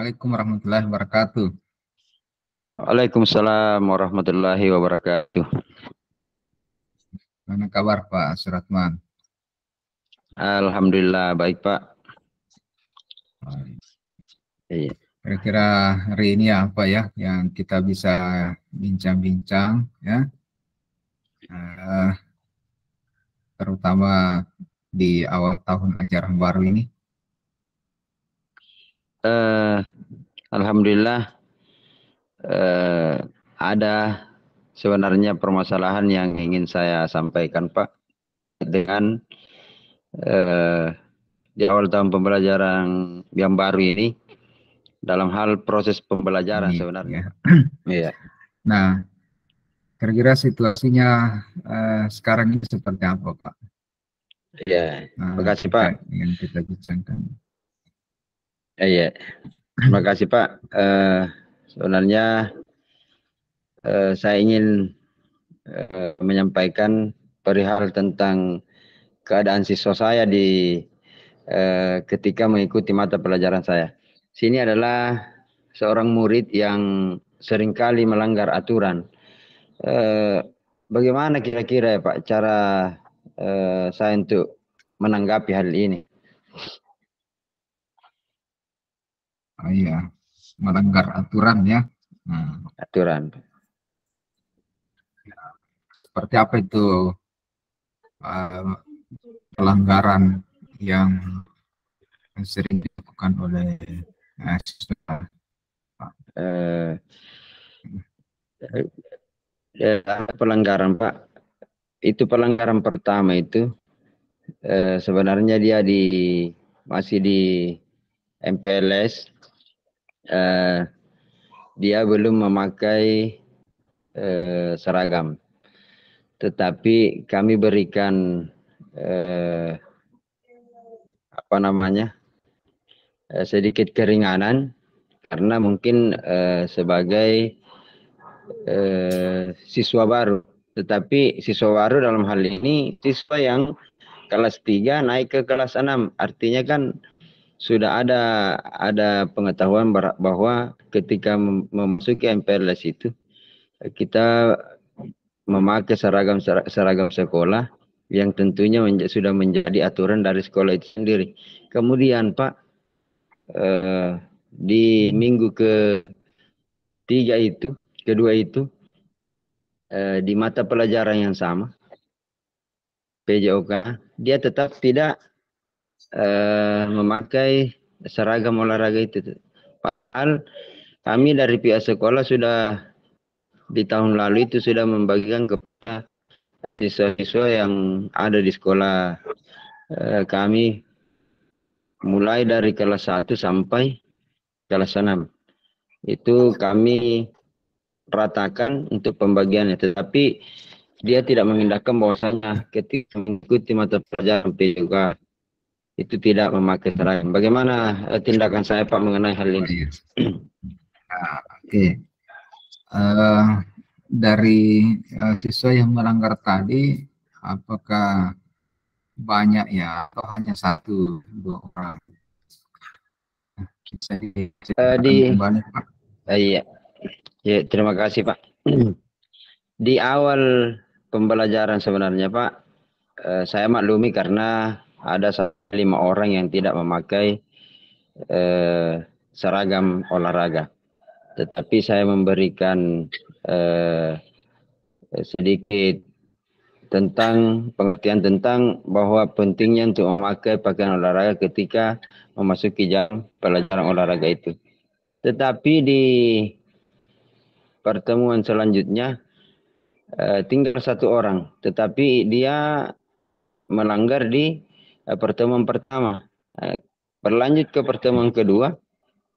Assalamualaikum warahmatullahi wabarakatuh. Waalaikumsalam warahmatullahi wabarakatuh. Mana kabar Pak Suratman? Alhamdulillah baik Pak. Iya. Kira-kira hari ini apa ya yang kita bisa bincang-bincang ya, Eh, terutama di awal tahun ajaran baru ini. Alhamdulillah ada sebenarnya permasalahan yang ingin saya sampaikan Pak dengan di awal tahun pembelajaran yang baru ini dalam hal proses pembelajaran Ini sebenarnya. ya. Iya. Nah, kira-kira situasinya sekarang ini seperti apa Pak? Iya. Terima kasih Pak. Yang kita bincangkan. Iya. Terima kasih Pak. Sebenarnya saya ingin menyampaikan perihal tentang keadaan siswa saya di ketika mengikuti mata pelajaran saya. Sini adalah seorang murid yang seringkali melanggar aturan. Bagaimana kira-kira ya Pak cara saya untuk menanggapi hal ini? Oh iya, melanggar aturan ya. Aturan. Seperti apa itu pelanggaran yang sering dilakukan oleh siswa? Pelanggaran Pak, itu pelanggaran pertama itu sebenarnya dia masih di MPLS, dia belum memakai seragam, tetapi kami berikan sedikit keringanan karena mungkin sebagai siswa baru, tetapi siswa baru dalam hal ini siswa yang kelas 3 naik ke kelas 6, artinya kan sudah ada pengetahuan bahwa ketika memasuki MPLS itu kita memakai seragam sekolah yang tentunya sudah menjadi aturan dari sekolah itu sendiri. Kemudian Pak, di minggu kedua itu di mata pelajaran yang sama PJOK, dia tetap tidak memakai seragam olahraga itu. Padahal kami dari pihak sekolah sudah di tahun lalu itu sudah membagikan kepada siswa-siswa yang ada di sekolah kami mulai dari kelas 1 sampai kelas 6. Itu kami ratakan untuk pembagiannya, tetapi dia tidak mengindahkan bahwasanya ketika mengikuti mata pelajaran PJOK itu tidak memakai seragam. Bagaimana tindakan saya Pak mengenai hal ini? Oke. Dari siswa yang melanggar tadi, apakah banyak ya atau hanya 1-2 orang? Bisa kembali Pak? Iya. Ya, terima kasih Pak. Di awal pembelajaran sebenarnya Pak, saya maklumi karena ada 5 orang yang tidak memakai seragam olahraga. Tetapi saya memberikan sedikit tentang pengertian tentang bahwa pentingnya untuk memakai pakaian olahraga ketika memasuki jam pelajaran olahraga itu. Tetapi di pertemuan selanjutnya tinggal 1 orang, tetapi dia melanggar di pertemuan pertama. Berlanjut ke pertemuan kedua,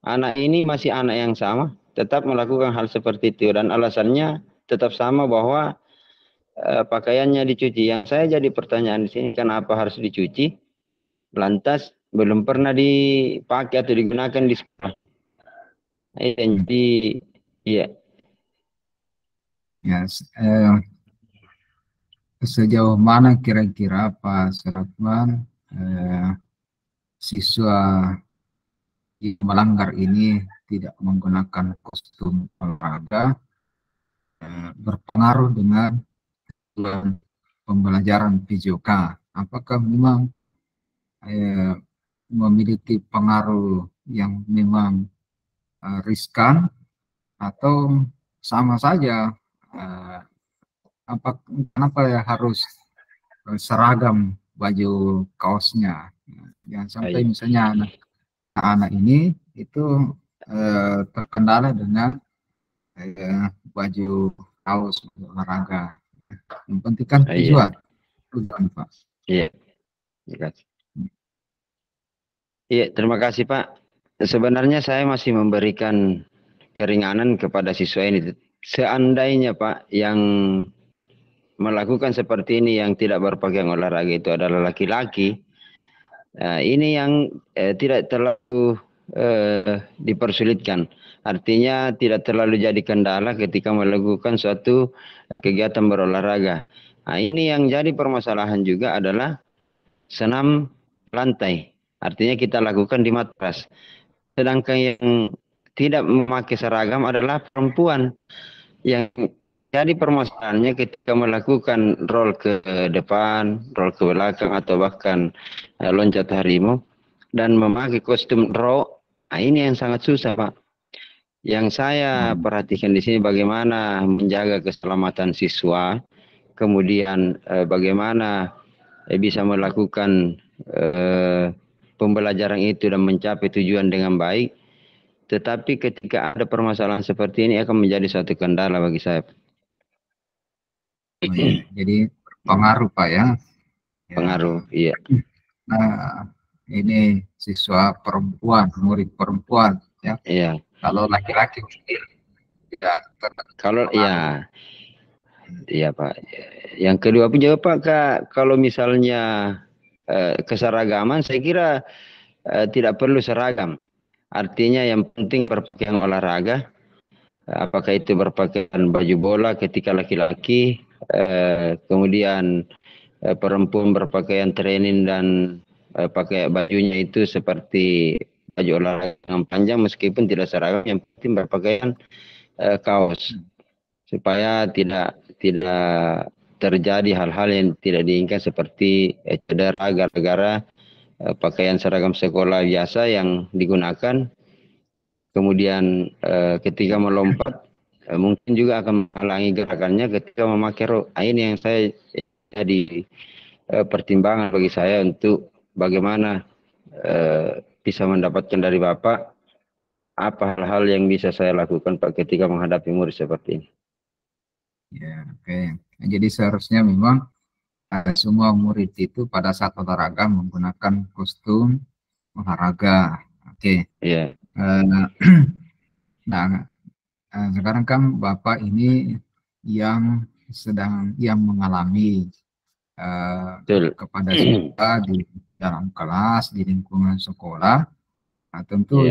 anak ini masih anak yang sama, tetap melakukan hal seperti itu dan alasannya tetap sama bahwa pakaiannya dicuci. Yang saya jadi pertanyaan di sini, kenapa harus dicuci? Lantas belum pernah dipakai atau digunakan di sekolah. Jadi iya. Ya, sejauh mana kira-kira Pak Suratman siswa yang melanggar ini tidak menggunakan kostum olahraga berpengaruh dengan pembelajaran PJOK? Apakah memang memiliki pengaruh yang memang riskan, atau sama saja? Kenapa ya harus seragam baju kaosnya? Jangan sampai misalnya anak-anak ini itu terkendala dengan baju kaos olahraga. Yang penting kan tujuan, Pak. Iya. Iya, terima kasih Pak. Sebenarnya saya masih memberikan keringanan kepada siswa ini. Seandainya Pak yang melakukan seperti ini yang tidak berpakaian olahraga itu adalah laki-laki, ini yang tidak terlalu dipersulitkan. Artinya tidak terlalu jadi kendala ketika melakukan suatu kegiatan berolahraga. Nah, ini yang jadi permasalahan juga adalah senam lantai. Artinya kita lakukan di matras. Sedangkan yang tidak memakai seragam adalah perempuan. Yang jadi permasalahannya ketika melakukan roll ke depan, roll ke belakang, atau bahkan loncat harimau dan memakai kostum rok, nah ini yang sangat susah Pak. Yang saya perhatikan di sini bagaimana menjaga keselamatan siswa, kemudian bagaimana bisa melakukan pembelajaran itu dan mencapai tujuan dengan baik. Tetapi ketika ada permasalahan seperti ini akan menjadi suatu kendala bagi saya. Oh, iya. Jadi pengaruh Pak ya. Pengaruh, iya. Nah, ini siswa perempuan, murid perempuan ya. Iya. Kalau laki-laki tidak kalau iya. Iya Pak. Yang kedua pun juga Pak, kalau misalnya keseragaman, saya kira tidak perlu seragam. Artinya yang penting berpakaian olahraga. Apakah itu berpakaian baju bola ketika laki-laki, kemudian perempuan berpakaian training dan pakai bajunya itu seperti baju olahraga yang panjang meskipun tidak seragam, yang penting berpakaian kaos supaya tidak terjadi hal-hal yang tidak diinginkan seperti cedera gara-gara pakaian seragam sekolah biasa yang digunakan. Kemudian ketika melompat mungkin juga akan menghalangi gerakannya ketika memakai rok. Ini yang saya jadi pertimbangan bagi saya untuk bagaimana bisa mendapatkan dari Bapak apa hal-hal yang bisa saya lakukan Pak ketika menghadapi murid seperti ini. Ya, oke. Jadi seharusnya memang semua murid itu pada saat olahraga menggunakan kostum olahraga. Oke. Iya. Nah, sekarang kan Bapak ini yang mengalami kepada siswa di dalam kelas, di lingkungan sekolah. Nah, tentu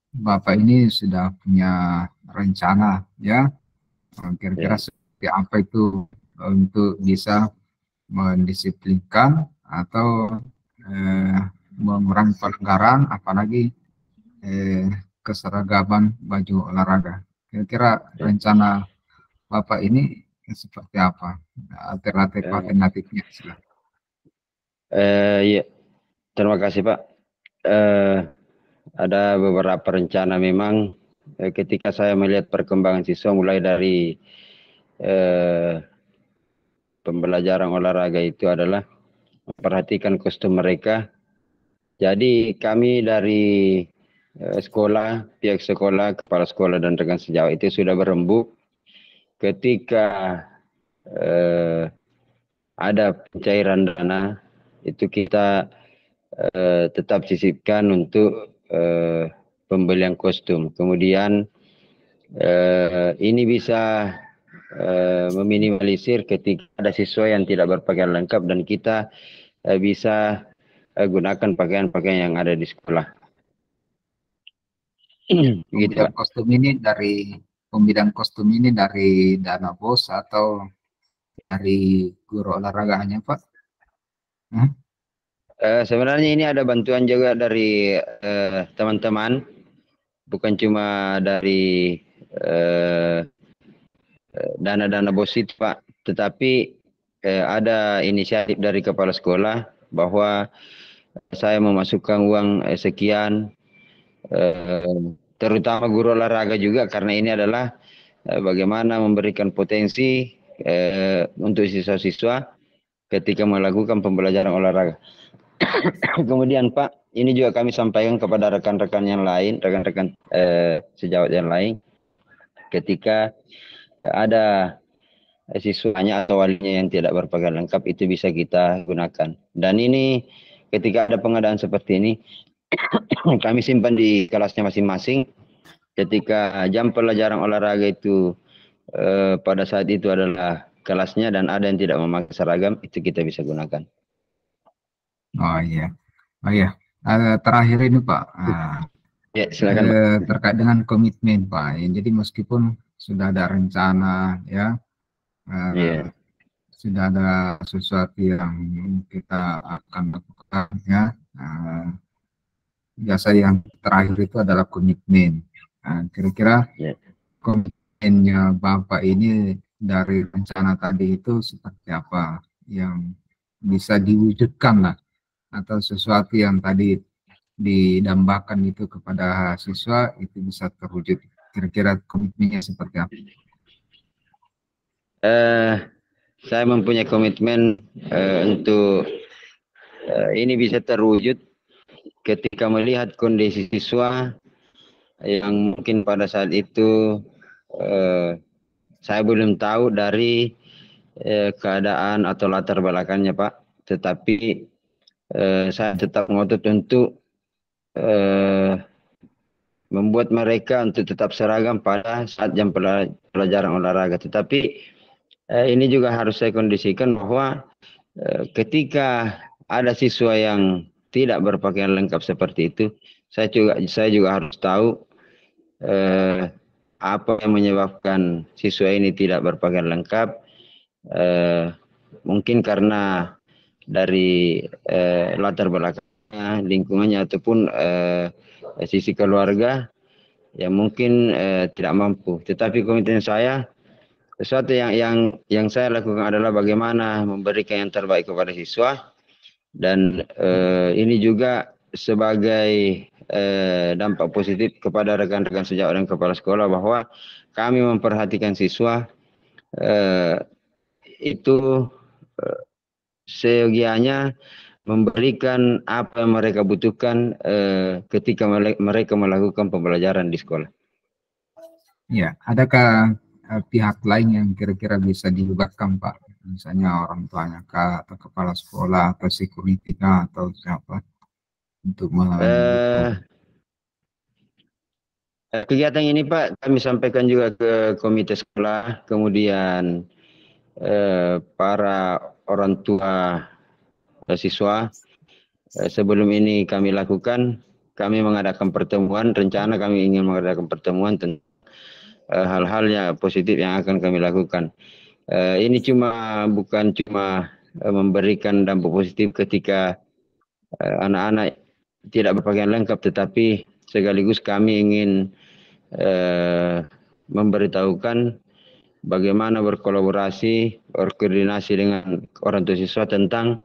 Bapak ini sudah punya rencana ya, kira-kira seperti apa itu untuk bisa mendisiplinkan atau mengurangi pelanggaran, apalagi keseragaman baju olahraga. Kira-kira rencana Bapak ini seperti apa? Alternatifnya? Ya, terima kasih Pak. Ada beberapa rencana memang ketika saya melihat perkembangan siswa mulai dari pembelajaran olahraga itu adalah memperhatikan kostum mereka. Jadi kami dari sekolah, pihak sekolah, kepala sekolah dan rekan sejawat itu sudah berembuk ketika ada pencairan dana itu kita tetap sisipkan untuk pembelian kostum. Kemudian ini bisa meminimalisir ketika ada siswa yang tidak berpakaian lengkap dan kita bisa gunakan pakaian-pakaian yang ada di sekolah. Pembelian kostum ini dari dana BOS atau dari guru olahraganya Pak? Sebenarnya ini ada bantuan juga dari teman-teman bukan cuma dari dana-dana BOS itu Pak, tetapi ada inisiatif dari kepala sekolah bahwa saya memasukkan uang sekian, terutama guru olahraga juga, karena ini adalah bagaimana memberikan potensi untuk siswa-siswa ketika melakukan pembelajaran olahraga. Kemudian Pak, ini juga kami sampaikan kepada rekan-rekan yang lain, rekan-rekan sejawat yang lain, ketika ada siswanya atau walinya yang tidak berpakaian lengkap, itu bisa kita gunakan. Dan ini ketika ada pengadaan seperti ini, kami simpan di kelasnya masing-masing. Ketika jam pelajaran olahraga itu pada saat itu adalah kelasnya dan ada yang tidak memakai seragam, itu kita bisa gunakan. Oh iya, oh iya. Terakhir ini Pak, ya silakan Pak. Terkait dengan komitmen Pak. Ya, jadi meskipun sudah ada rencana, ya, sudah ada sesuatu yang kita akan lakukan, ya. Biasa yang terakhir itu adalah komitmen. Kira-kira komitmennya Bapak ini dari rencana tadi itu seperti apa yang bisa diwujudkan lah, atau sesuatu yang tadi didambakan itu kepada siswa itu bisa terwujud. Kira-kira komitmennya seperti apa? Saya mempunyai komitmen untuk ini bisa terwujud ketika melihat kondisi siswa yang mungkin pada saat itu saya belum tahu dari keadaan atau latar belakangnya Pak, tetapi saya tetap ngotot untuk membuat mereka untuk tetap seragam pada saat jam pelajaran olahraga. Tetapi ini juga harus saya kondisikan bahwa ketika ada siswa yang tidak berpakaian lengkap seperti itu, saya juga harus tahu apa yang menyebabkan siswa ini tidak berpakaian lengkap. Mungkin karena dari latar belakangnya, lingkungannya, ataupun sisi keluarga yang mungkin tidak mampu. Tetapi komitmen saya, sesuatu yang saya lakukan adalah bagaimana memberikan yang terbaik kepada siswa. Dan ini juga sebagai dampak positif kepada rekan-rekan sejawat dan kepala sekolah bahwa kami memperhatikan siswa itu seyogianya memberikan apa yang mereka butuhkan ketika mereka melakukan pembelajaran di sekolah. Ya, adakah pihak lain yang kira-kira bisa dilibatkan Pak? Misalnya orang tuanya kah, atau kepala sekolah, atau security kah, atau siapa untuk kegiatan ini Pak kami sampaikan juga ke komite sekolah, kemudian para orang tua siswa. Sebelum ini kami lakukan, kami mengadakan pertemuan, rencana kami ingin mengadakan pertemuan tentang hal-hal yang positif yang akan kami lakukan. Ini bukan cuma memberikan dampak positif ketika anak-anak tidak berpakaian lengkap, tetapi sekaligus kami ingin memberitahukan bagaimana berkolaborasi, berkoordinasi dengan orang tua siswa tentang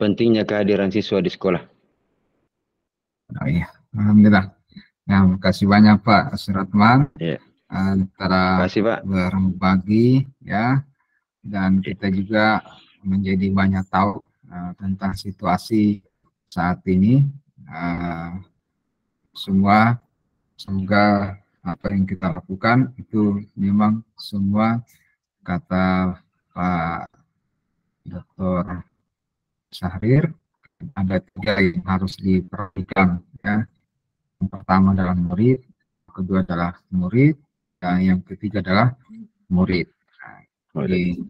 pentingnya kehadiran siswa di sekolah. Oh iya, alhamdulillah. Ya, makasih banyak Pak Suratman. Ya. Antara berbagi, ya, dan kita juga menjadi banyak tahu tentang situasi saat ini. Semoga apa yang kita lakukan itu memang semua, kata Pak Dr. Syahrir, ada 3 yang harus diperhatikan, ya. Yang pertama adalah murid, yang kedua adalah murid, dan yang ketiga adalah murid. Jadi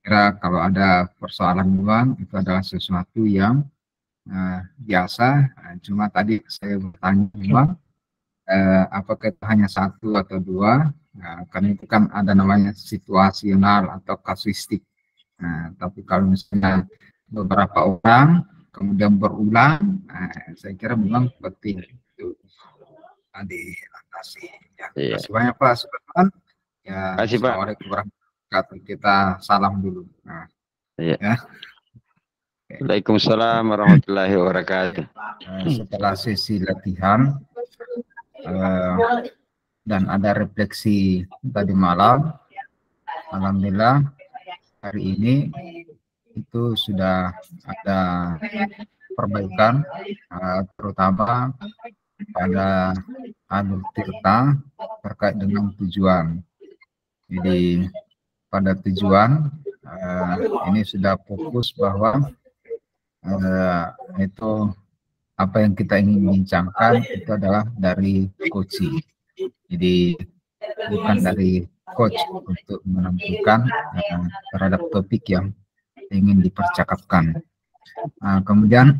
kira kalau ada persoalan uang itu adalah sesuatu yang biasa. Cuma tadi saya bertanya memang apakah itu hanya 1 atau 2, karena itu kan ada namanya situasional atau kasuistik. Tapi kalau misalnya beberapa orang kemudian berulang, saya kira memang penting itu tadi. kasih. Ya, Iya. terima kasih banyak Pak Sulaiman. Ya, Terima kasih, Pak. Assalamualaikum warahmatullahi wabarakatuh. Kita salam dulu. Nah, Iya. ya. Waalaikumsalam warahmatullahi wabarakatuh. Setelah sesi latihan dan ada refleksi tadi malam, alhamdulillah hari ini itu sudah ada perbaikan, terutama pada Alur Tirta terkait dengan tujuan. Jadi pada tujuan ini sudah fokus bahwa itu apa yang kita ingin bincangkan itu adalah dari coaching. Jadi bukan dari coach untuk menentukan terhadap topik yang ingin dipercakapkan. Kemudian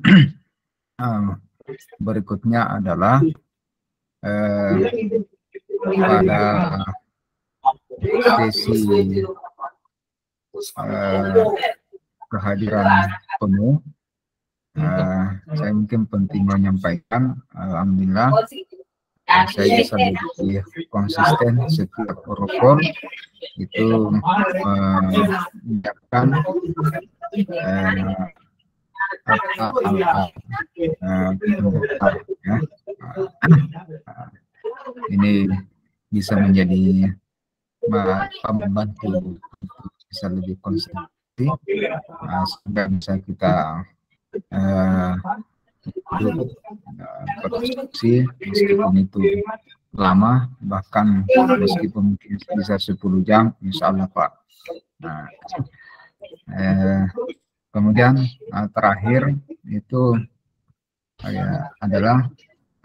berikutnya adalah pada sesi kehadiran penuh, saya mungkin penting menyampaikan, alhamdulillah saya bisa lebih konsisten setiap protokol itu menyiapkan ini bisa menjadi membantu bisa lebih konsisten sehingga bisa kita berdiskusi meskipun itu lama, bahkan meskipun mungkin bisa 10 jam, insya Allah Pak. Kemudian terakhir itu adalah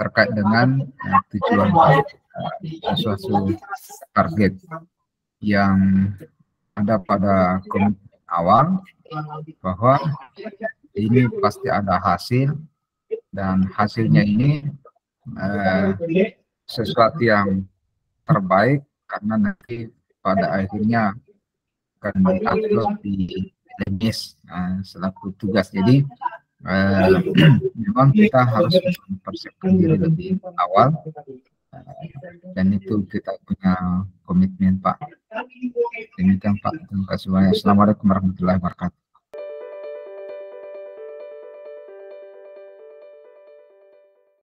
terkait dengan tujuan sesuatu target yang ada pada komitmen awal bahwa ini pasti ada hasil, dan hasilnya ini sesuatu yang terbaik karena nanti pada akhirnya akan di-upload di LMS selaku tugas. Jadi memang kita harus mempersiapkan diri lebih awal, dan itu kita punya komitmen Pak. Demikian Pak, terima kasih banyak. Assalamualaikum warahmatullahi wabarakatuh.